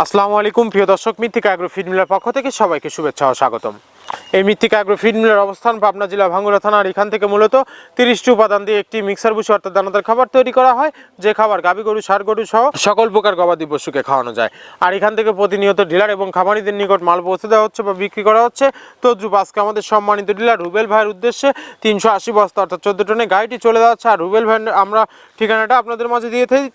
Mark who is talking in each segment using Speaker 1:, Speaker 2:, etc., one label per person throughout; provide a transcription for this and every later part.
Speaker 1: আসসালামু আলাইকুম প্রিয় দর্শক, মৃত্তিকা অ্যাগ্রো ফিড মিলের পক্ষ থেকে সবাইকে শুভেচ্ছা ও স্বাগতম। এই মৃত্তিকা অ্যাগ্রো ফিড মিলের অবস্থান পাবনা জেলা ভাঙ্গুড়া থানার। এখান থেকে মূলত 30টি উপাদান দিয়ে একটি মিক্সার ভুসি অর্থাৎ দানাদার খাবার তৈরি করা হয়, যে খাবার গাভী গরু ষাঁড় গরু সহ সকল প্রকার গবাদি পশুকে খাওয়ানো যায়। আর এখান থেকে প্রতিনিয়ত ডিলার এবং খামারিদের নিকট মাল পৌঁছে দেওয়া হচ্ছে বা বিক্রি করা হচ্ছে। তদ্রুপ আজকে আমাদের সম্মানিত ডিলার রুবেল ভাইয়ের উদ্দেশ্যে 380 বস্তা অর্থাৎ 14 টনের গাড়িটি চলে যাচ্ছে। আর রুবেল ভাই আমরা ঠিকানাটা আপনাদের মাঝে দিয়ে থাকি,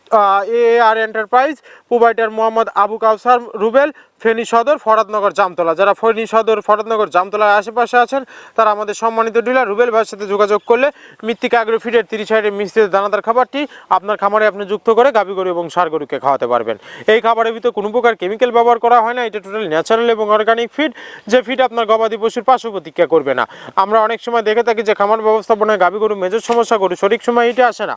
Speaker 1: AAR enterprise, provider Mohammad Abu Kawsar Rubel, Feni Sadar Faradnagar Jamtala. যারা ফেনী সদর ফরাদনগর জামতলার আশেপাশে আছেন তারা আমাদের সম্মানিত ডিলার রুবেল ভাইয়ের সাথে যোগাযোগ করলে মৃত্তিকা অ্যাগ্রো ফিডের 30 মিশ্রিত দানাদার খাবারটি আপনার খামারে আপনি যুক্ত করে গাভী গরু এবং ষাঁড় গরুকে খাওয়াতে পারবেন। এই খাবারের ভিতরে কোনো প্রকার কেমিক্যাল ব্যবহার করা হয় না। এটা টোটালি ন্যাচারাল এবং অর্গানিক ফিড, যে ফিড আপনার গবাদি পশুর পার্শ্ব প্রতিক্রিয়া করবে না। আমরা অনেক সময় দেখে থাকি যে খামার ব্যবস্থাপনায় গাভী গরু মেজর সমস্যা, গরু সঠিক সময় এটা আসে না,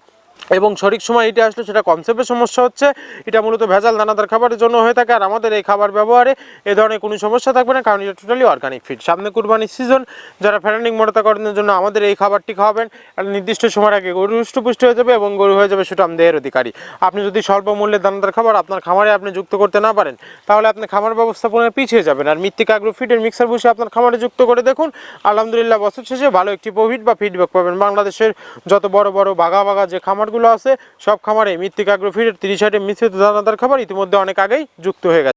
Speaker 1: এবং সঠিক সময় এটা আসলে সেটা কনসেপ্টের সমস্যা হচ্ছে। এটা মূলত ভেজাল দানাদার খাবারের জন্য হয়ে থাকে। আর আমাদের এই খাবার ব্যবহারে এ ধরনের কোনো সমস্যা থাকবে না, কারণ এটা টোটালি অর্গানিক ফিড। সামনে কুরবানির সিজন, যারা ফ্যাটেনিং মোটাতাকরণের জন্য আমাদের এই খাবারটি খাওয়াবেন, একটা নির্দিষ্ট সময়ের আগে গরু হৃষ্টপুষ্ট হয়ে যাবে এবং গরু হয়ে যাবে সুঠাম দেহের অধিকারী। আপনি যদি স্বল্প মূল্যের দানাদার খাবার আপনার খামারে আপনি যুক্ত করতে না পারেন, তাহলে আপনি খামার ব্যবস্থাপনায় পিছিয়ে যাবেন। আর মৃত্তিকা অ্যাগ্রো ফিডের মিক্সার বসে আপনার খামারে যুক্ত করে দেখুন, আলহামদুলিল্লাহ বছর শেষে ভালো একটি প্রফিট বা ফিডব্যাক পাবেন। বাংলাদেশের যত বড় বড় বাঘা যে খামারগুলো আছে, সব খামারে মৃত্তিকা অ্যাগ্রো ফিডের 30 মিশ্রিত দানাদার খাবার ইতিমধ্যে অনেক আগেই যুক্ত হয়ে গেছে।